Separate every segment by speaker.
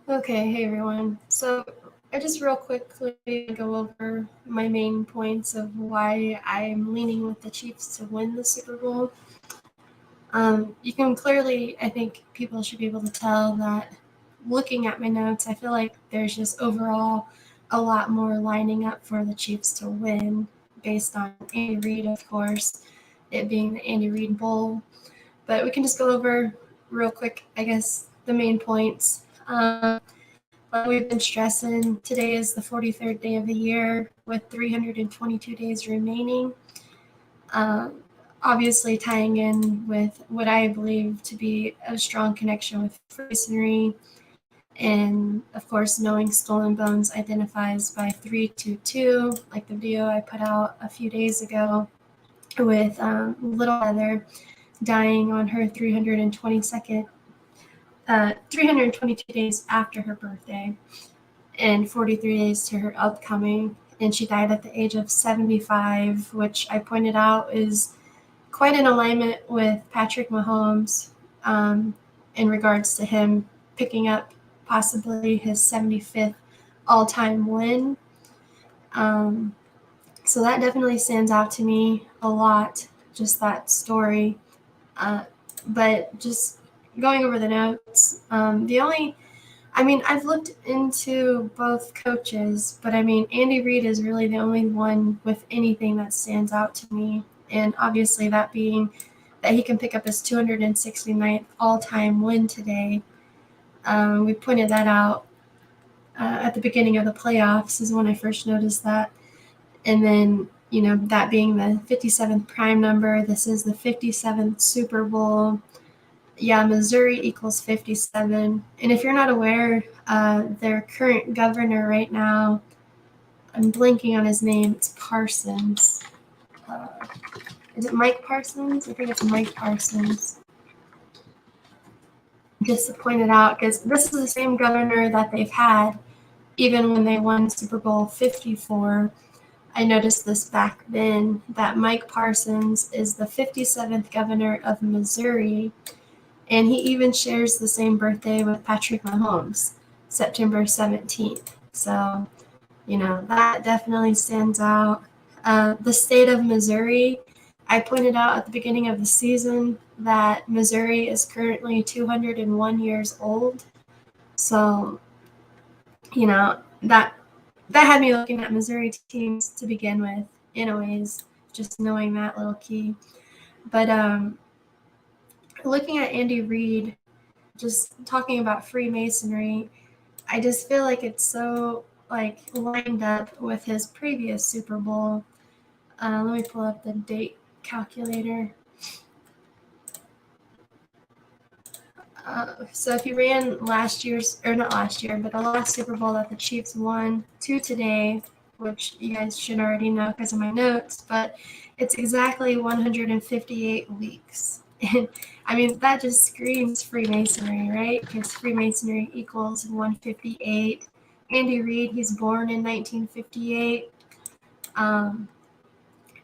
Speaker 1: Okay, hey everyone. So I just real quickly go over my main points of why I'm leaning with the Chiefs to win the Super Bowl. You can clearly, I think people should be able to tell that looking at my notes, I feel like there's just overall a lot more lining up for the Chiefs to win based on Andy Reid, of course, it being the Andy Reid Bowl. But we can just go over real quick, I guess, the main points. Like we've been stressing, today is the 43rd day of the year with 322 days remaining. Um, Obviously, tying in with what I believe to be a strong connection with Freemasonry, and of course, knowing Stolen Bones identifies by 322, like the video I put out a few days ago with Little Heather dying on her 322 days after her birthday, and 43 days to her upcoming. And she died at the age of 75, which I pointed out is quite in alignment with Patrick Mahomes in regards to him picking up possibly his 75th all time win. Um, so that definitely stands out to me a lot, just that story. Uh, but just going over the notes, I've looked into both coaches, but I mean, Andy Reid is really the only one with anything that stands out to me. And obviously, that being that he can pick up his 269th all time win today. We pointed that out at the beginning of the playoffs, is when I first noticed that. And then, that being the 57th prime number, this is the 57th Super Bowl. Yeah, Missouri equals 57. And if you're not aware, their current governor right now, I'm blanking on his name, it's Parsons. Uh, is it Mike Parsons? I think it's Mike Parsons. Just to point it out, because this is the same governor that they've had even when they won Super Bowl 54. I noticed this back then, that Mike Parsons is the 57th governor of Missouri, and he even shares the same birthday with Patrick Mahomes, September 17th. So, that definitely stands out. The state of Missouri, I pointed out at the beginning of the season that Missouri is currently 201 years old. So, that had me looking at Missouri teams to begin with, anyways, just knowing that little key. But looking at Andy Reid, just talking about Freemasonry, I just feel like it's so lined up with his previous Super Bowl. Let me pull up the date calculator. So if you ran last year's, or not last year, but the last Super Bowl that the Chiefs won to today, which you guys should already know because of my notes, but it's exactly 158 weeks. And I mean, that just screams Freemasonry, right? Because Freemasonry equals 158. Andy Reid, he's born in 1958. Um,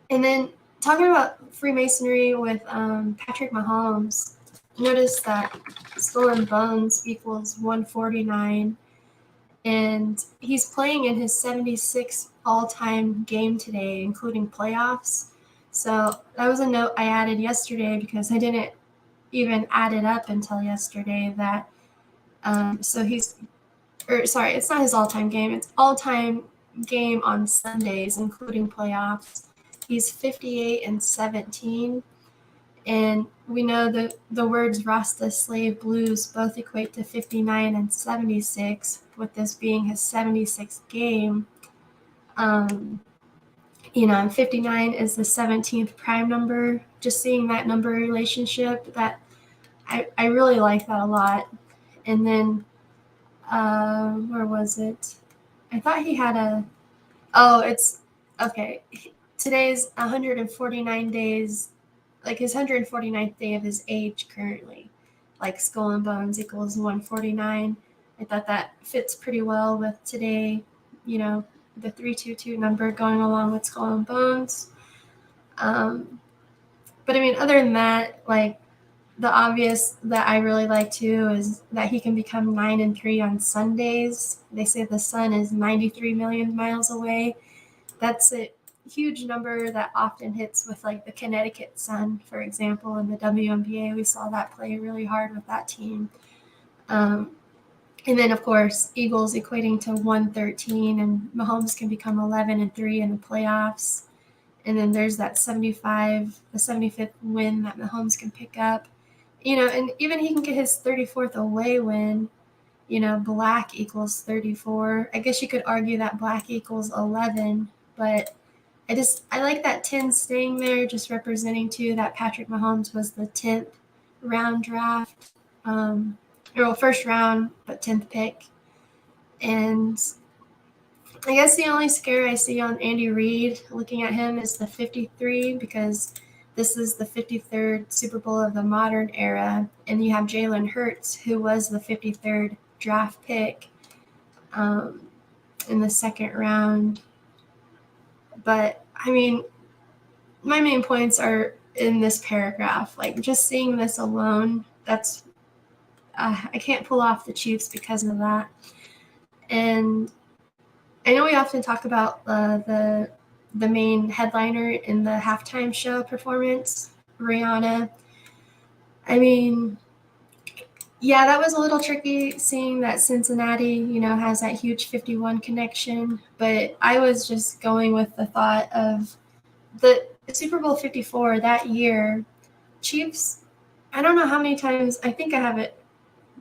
Speaker 1: and then talking about Freemasonry with Patrick Mahomes, notice that Stolen Bones equals 149, and he's playing in his 76th all-time game today, including playoffs. So that was a note I added yesterday because I didn't even add it up until yesterday. That it's not his all-time game. It's all-time game on Sundays, including playoffs. He's 58 and 17. And we know that the words Rasta, slave, blues both equate to 59 and 76, with this being his 76th game. And 59 is the 17th prime number. Just seeing that number relationship, that I really like that a lot. And then, where was it? I thought he had it's, okay. Today's 149 days, like his 149th day of his age currently. Like Skull and Bones equals 149. I thought that fits pretty well with today, the 322 number going along with Skull and Bones. But I mean, other than that, like the obvious that I really like too is that he can become 9-3 on Sundays. They say the sun is 93 million miles away. That's a huge number that often hits with like the Connecticut Sun, for example, in the WNBA. We saw that play really hard with that team. And then, of course, Eagles equating to 113, and Mahomes can become 11-3 in the playoffs. And then there's that 75th win that Mahomes can pick up. And even he can get his 34th away win. Black equals 34. I guess you could argue that black equals 11, but I like that 10 staying there, just representing too that Patrick Mahomes was the 10th round draft. First round, but 10th pick. And I guess the only scare I see on Andy Reid, looking at him, is the 53, because this is the 53rd Super Bowl of the modern era. And you have Jalen Hurts, who was the 53rd draft pick in the second round. But, I mean, my main points are in this paragraph. Like, just seeing this alone, that's I can't pull off the Chiefs because of that. And I know we often talk about the main headliner in the halftime show performance, Rihanna. I mean, yeah, that was a little tricky, seeing that Cincinnati, has that huge 51 connection. But I was just going with the thought of the Super Bowl 54 that year. Chiefs, I don't know how many times, I think I have it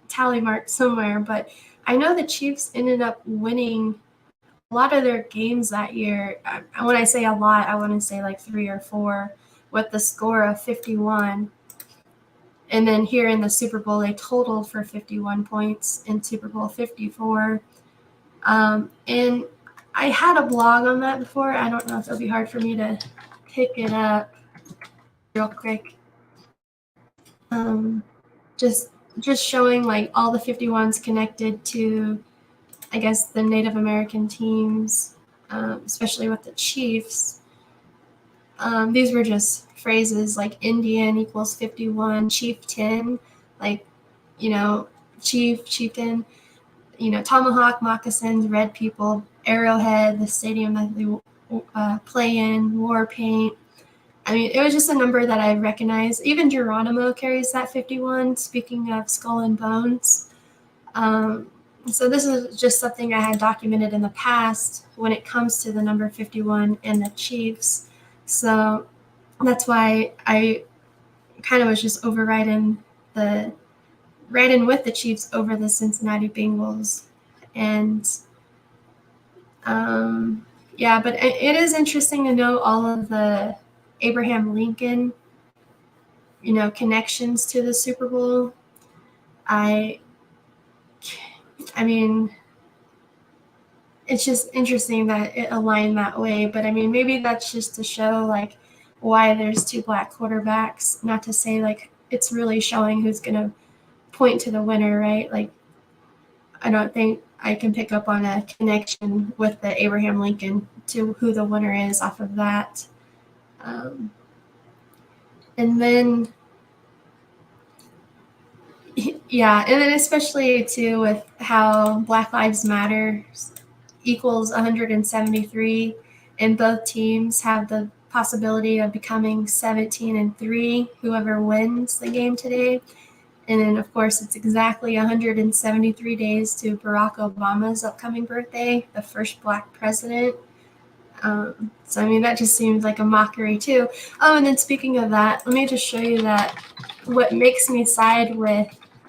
Speaker 1: tally marked somewhere, but I know the Chiefs ended up winning a lot of their games that year. When I say a lot, I want to say like 3 or 4 with the score of 51. And then here in the Super Bowl, they totaled for 51 points in Super Bowl 54. And I had a blog on that before. I don't know if it'll be hard for me to pick it up real quick. Just showing like all the 51s connected to, I guess, the Native American teams, especially with the Chiefs. These were just phrases like Indian equals 51, chieftain, like, chieftain, tomahawk, moccasins, red people, arrowhead, the stadium that they play in, war paint. I mean, it was just a number that I recognized. Even Geronimo carries that 51, speaking of skull and bones. So this is just something I had documented in the past when it comes to the number 51 and the Chiefs. So that's why I kind of was just riding with the Chiefs over the Cincinnati Bengals. And but it is interesting to know all of the Abraham Lincoln, connections to the Super Bowl. I mean, it's just interesting that it aligned that way. But I mean, maybe that's just to show like why there's 2 black quarterbacks. Not to say like it's really showing who's going to point to the winner, right? Like, I don't think I can pick up on a connection with the Abraham Lincoln to who the winner is off of that. And then, yeah, and then especially too with how Black Lives Matter equals 173, and both teams have the possibility of becoming 17-3, whoever wins the game today. And then, of course, it's exactly 173 days to Barack Obama's upcoming birthday, the first Black president. So, I mean, that just seems like a mockery, too. Oh, and then speaking of that, let me just show you that what makes me side with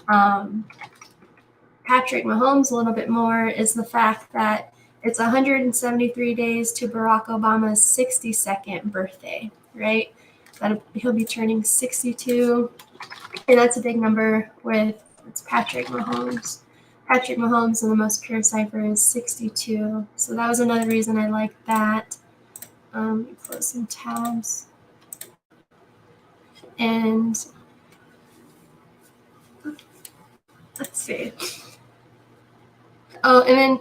Speaker 1: Patrick Mahomes a little bit more is the fact that it's 173 days to Barack Obama's 62nd birthday, right? That he'll be turning 62. And that's a big number it's Patrick Mahomes. Patrick Mahomes in the most pure cipher is 62. So that was another reason I like that. Close some tabs. And let's see. Oh, and then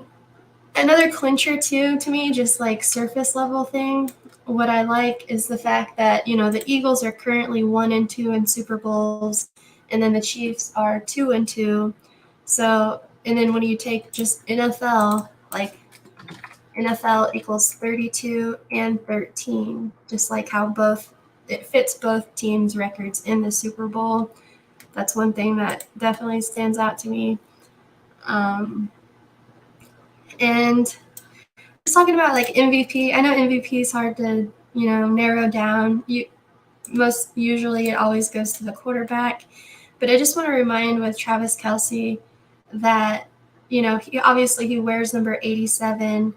Speaker 1: another clincher too, to me, just like surface level thing. What I like is the fact that, the Eagles are currently 1-2 in Super Bowls. and then the Chiefs are 2-2. So, and then when you take just NFL, like NFL equals 32 and 13, just like how it fits both teams' records in the Super Bowl. That's one thing that definitely stands out to me. And just talking about like MVP, I know MVP is hard to, narrow down. Most usually it always goes to the quarterback. But I just want to remind with Travis Kelce that, he wears number 87.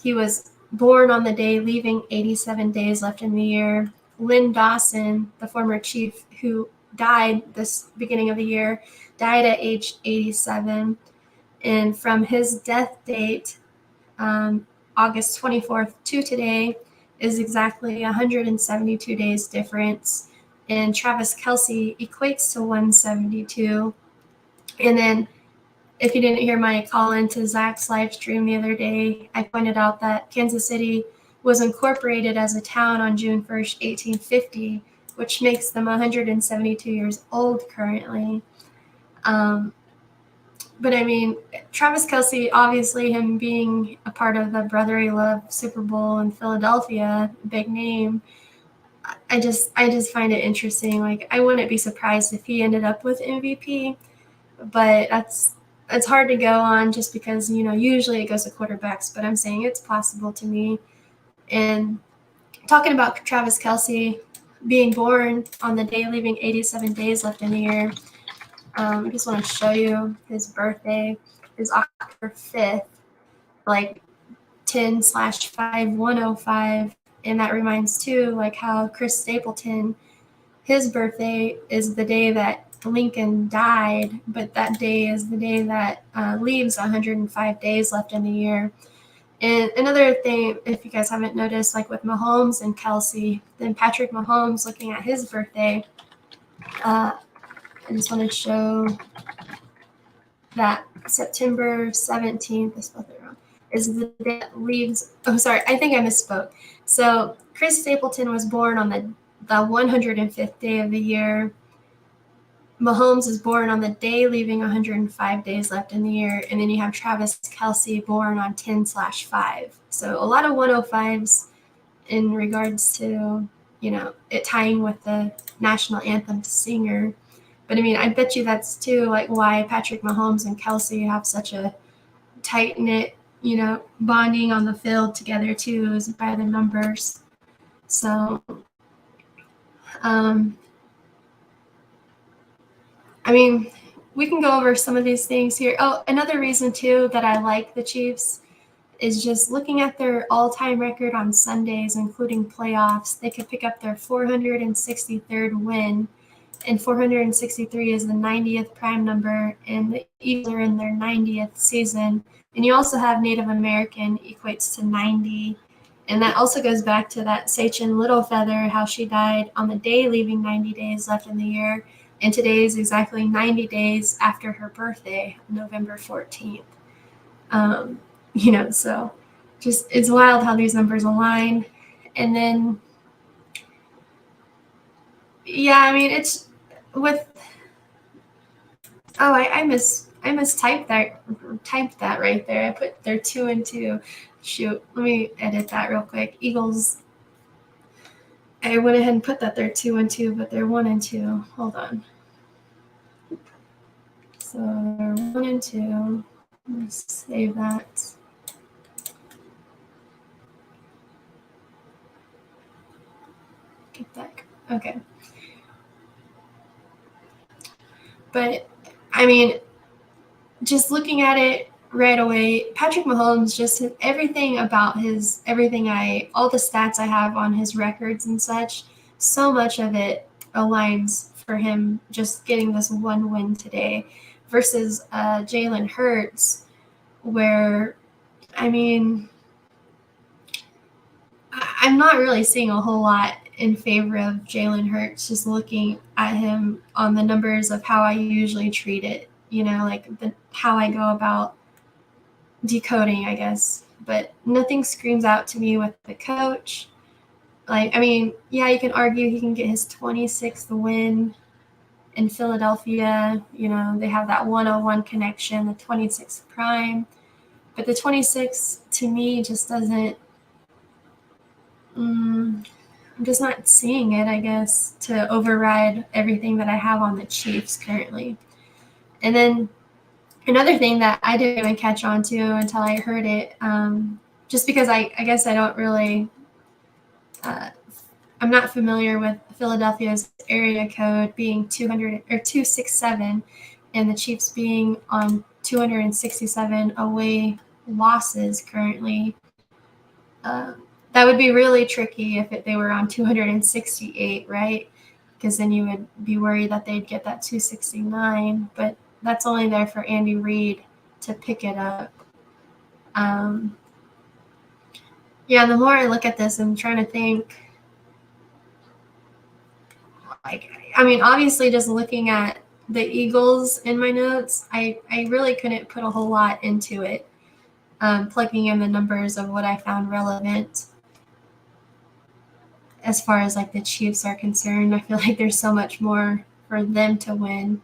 Speaker 1: He was born on the day, leaving 87 days left in the year. Lynn Dawson, the former Chief who died this beginning of the year, died at age 87. And from his death date, August 24th to today, is exactly 172 days difference. And Travis Kelce equates to 172. And then if you didn't hear my call into Zach's live stream the other day, I pointed out that Kansas City was incorporated as a town on June 1st, 1850, which makes them 172 years old currently. But I mean, Travis Kelce, obviously him being a part of the Brotherly Love Super Bowl in Philadelphia, big name, I just find it interesting. Like, I wouldn't be surprised if he ended up with MVP, but it's hard to go on just because, usually it goes to quarterbacks, but I'm saying it's possible to me. And talking about Travis Kelce being born on the day, leaving 87 days left in the year, I just want to show you his birthday is October 5th, like 10/5/105. And that reminds too, like how Chris Stapleton, his birthday is the day that Lincoln died, but that day is the day that leaves 105 days left in the year. And another thing, if you guys haven't noticed, like with Mahomes and Kelce, then Patrick Mahomes, looking at his birthday, I just want to show that September 17th, I spelled it wrong, is the day that leaves. Oh, sorry, I think I misspoke. So Chris Stapleton was born on the 105th day of the year. Mahomes is born on the day, leaving 105 days left in the year. And then you have Travis Kelce born on 10/5. So a lot of 105s in regards to, it tying with the national anthem singer. But I mean, I bet you that's too like why Patrick Mahomes and Kelce have such a tight knit, bonding on the field together too, is by the numbers. So, I mean, we can go over some of these things here. Oh, another reason too that I like the Chiefs is just looking at their all-time record on Sundays, including playoffs. They could pick up their 463rd win. And 463 is the 90th prime number, and the Eagles are in their 90th season. And you also have Native American equates to 90. And that also goes back to that Sachin Littlefeather, how she died on the day, leaving 90 days left in the year. And today is exactly 90 days after her birthday, November 14th. So just it's wild how these numbers align. And then, yeah, I mean, it's with, oh, I mistyped that, typed that right there. I put they're 2-2. Shoot, let me edit that real quick. Eagles, I went ahead and put that they're 2-2, but they're 1-2. Hold on. So they're 1-2. Let's save that. Get that. Okay. But I mean, just looking at it right away, Patrick Mahomes, just everything about all the stats I have on his records and such, so much of it aligns for him just getting this one win today versus Jalen Hurts, where, I mean, I'm not really seeing a whole lot in favor of Jalen Hurts, just looking at him on the numbers of how I usually treat it, like how I go about decoding, I guess. But nothing screams out to me with the coach. Like, I mean, yeah, you can argue he can get his 26th win in Philadelphia, they have that 101 connection, the 26 prime. But the 26 to me just doesn't, I'm just not seeing it, I guess, to override everything that I have on the Chiefs currently. And then another thing that I didn't even catch on to until I heard it, just because I guess I don't really, I'm not familiar with Philadelphia's area code being 200 or 267, and the Chiefs being on 267 away losses currently. That would be really tricky if they were on 268, right? Because then you would be worried that they'd get that 269, but that's only there for Andy Reid to pick it up. Yeah, the more I look at this, I'm trying to think, obviously just looking at the Eagles in my notes, I really couldn't put a whole lot into it, plugging in the numbers of what I found relevant. As far as the Chiefs are concerned, I feel like there's so much more for them to win.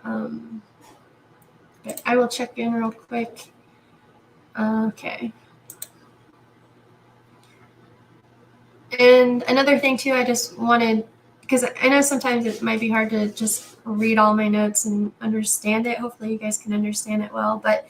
Speaker 1: But I will check in real quick. Okay. And another thing too, I just wanted, because I know sometimes it might be hard to just read all my notes and understand it. Hopefully you guys can understand it well. But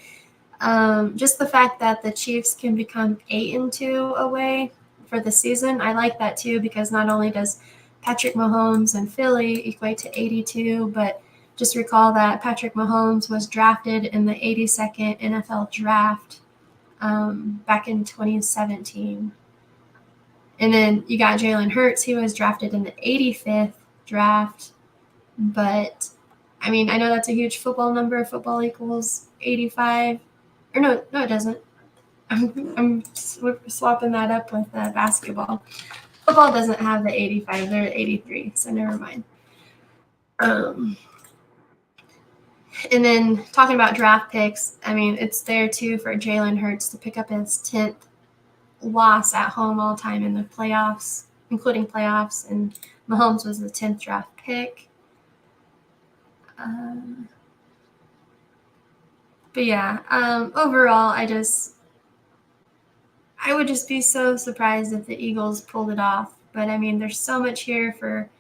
Speaker 1: just the fact that the Chiefs can become 8-2 away for the season, I like that too, because not only does Patrick Mahomes and Philly equate to 82, but just recall that Patrick Mahomes was drafted in the 82nd NFL draft back in 2017. And then you got Jalen Hurts. He was drafted in the 85th draft. But, I know that's a huge football number. Football equals 85. Or no, it doesn't. I'm swapping that up with basketball. Football doesn't have the 85. They're at 83, so never mind. And then talking about draft picks, it's there too for Jalen Hurts to pick up his 10th loss at home all time in the playoffs, including playoffs, and Mahomes was the 10th draft pick. But yeah, overall, I would just be so surprised if the Eagles pulled it off. But there's so much here for,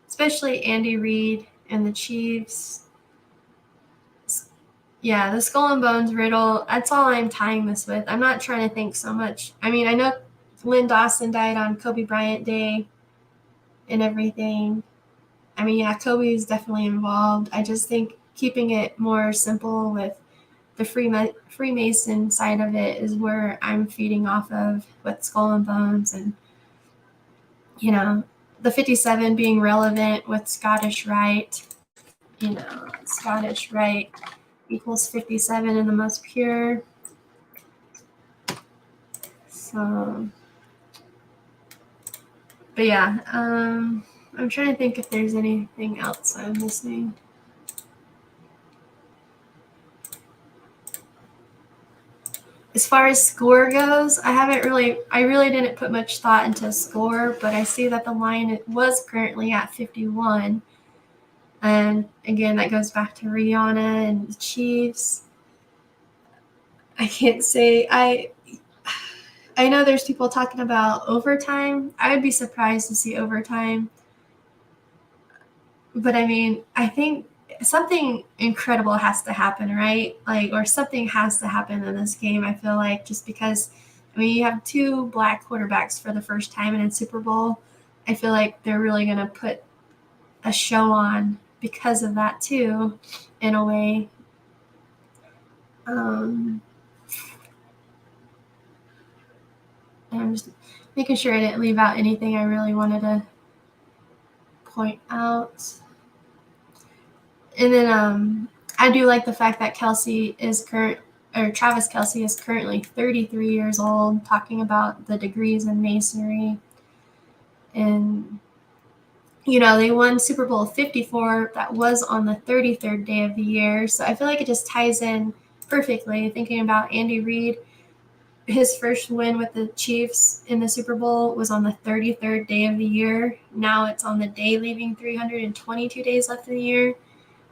Speaker 1: especially Andy Reid and the Chiefs. Yeah, the skull and bones riddle, that's all I'm tying this with. I'm not trying to think so much. I know Lynn Dawson died on Kobe Bryant Day and everything. Yeah, Kobe is definitely involved. I just think keeping it more simple with the Freemason side of it is where I'm feeding off of with skull and bones, and the 57 being relevant with Scottish Rite. Scottish Rite equals 57 in the most pure. So, but yeah, I'm trying to think if there's anything else I'm missing. As far as score goes, I really didn't put much thought into score, but I see that the line was currently at 51. And again, that goes back to Rihanna and the Chiefs. I can't say, I know there's people talking about overtime. I would be surprised to see overtime. But I think something incredible has to happen, right? Or something has to happen in this game. I feel like just because, you have two black quarterbacks for the first time in a Super Bowl. I feel like they're really going to put a show on because of that too, in a way. And I'm just making sure I didn't leave out anything I really wanted to point out. And then I do like the fact that Travis Kelce is currently 33 years old, talking about the degrees in masonry. And, they won Super Bowl 54. That was on the 33rd day of the year. So I feel like it just ties in perfectly, thinking about Andy Reid. his first win with the Chiefs in the Super Bowl was on the 33rd day of the year. Now it's on the day leaving 322 days left in the year.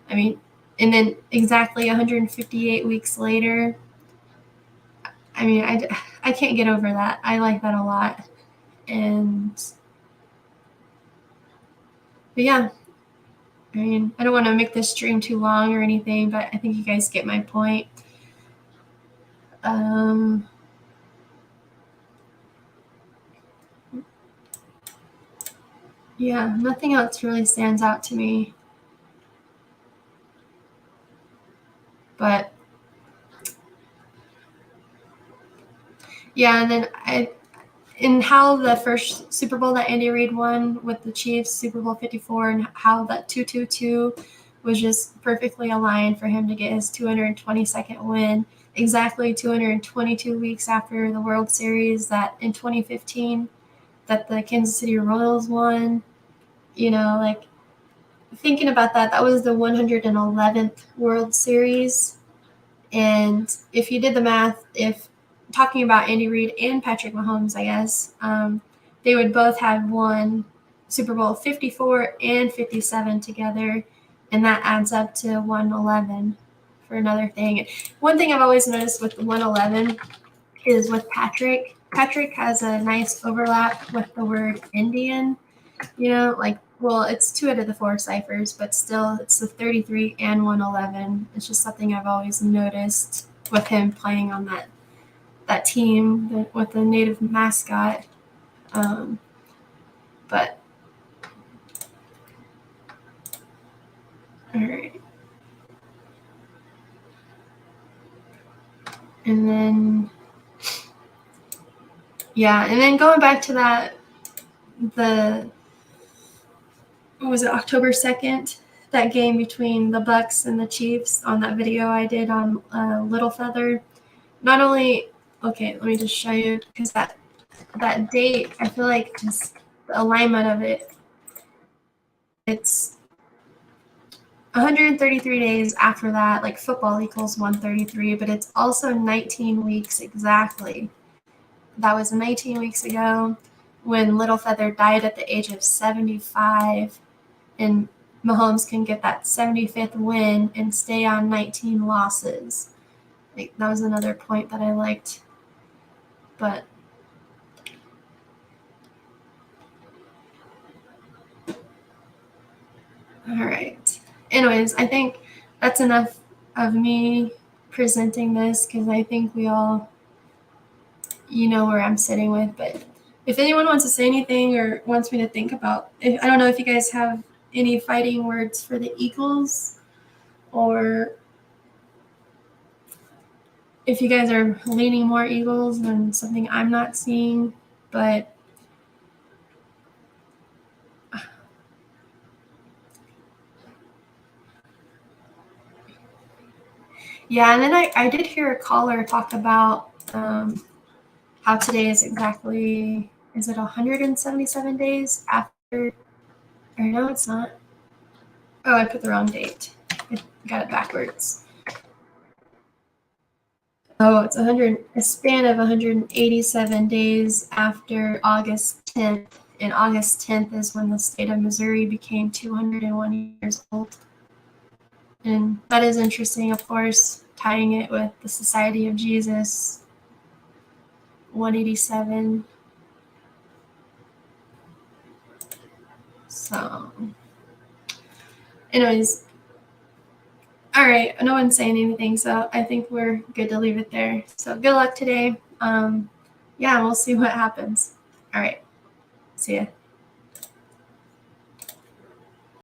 Speaker 1: I mean, and then exactly 158 weeks later. I mean, I can't get over that. I like that a lot. But yeah, I mean, I don't want to make this stream too long or anything, but I think you guys get my point. Yeah, nothing else really stands out to me. But yeah, and then in how the first Super Bowl that Andy Reid won with the Chiefs, Super Bowl 54, and how that 2-2-2 was just perfectly aligned for him to get his 222nd win, exactly 222 weeks after the World Series that in 2015 that the Kansas City Royals won. You know, like thinking about that, that was the 111th World Series. And if you did the math, if talking about Andy Reid and Patrick Mahomes, I guess, they would both have won Super Bowl 54 and 57 together, and that adds up to 111 for another thing. One thing I've always noticed with the 111 is with Patrick. Patrick has a nice overlap with the word Indian, you know, like, well, it's 2 out of the 4 ciphers, but still it's the 33 and 111. It's just something I've always noticed with him playing on that team with the native mascot. But all right. And then going back to that, what was it, October 2nd, that game between the Bucks and the Chiefs on that video I did on Little Feather. Not only, okay, let me just show you, because that date, I feel like just the alignment of it, it's 133 days after that, like football equals 133, but it's also 19 weeks exactly. That was 19 weeks ago when Little Feather died at the age of 75, and Mahomes can get that 75th win and stay on 19 losses. Like, that was another point that I liked. But all right. Anyways, I think that's enough of me presenting this, because I think we all, you know, where I'm sitting with. But if anyone wants to say anything or wants me to think about, I don't know if you guys have any fighting words for the Eagles, or if you guys are leaning more Eagles than something I'm not seeing. But yeah, and then I did hear a caller talk about how today is exactly, is it 177 days after, or no, it's not. Oh, I put the wrong date. I got it backwards. Oh, it's a span of 187 days after August 10th. And August 10th is when the state of Missouri became 201 years old. And that is interesting, of course, tying it with the Society of Jesus, 187. So, anyways, all right, no one's saying anything, so I think we're good to leave it there. So good luck today. Yeah, we'll see what happens. All right, see ya.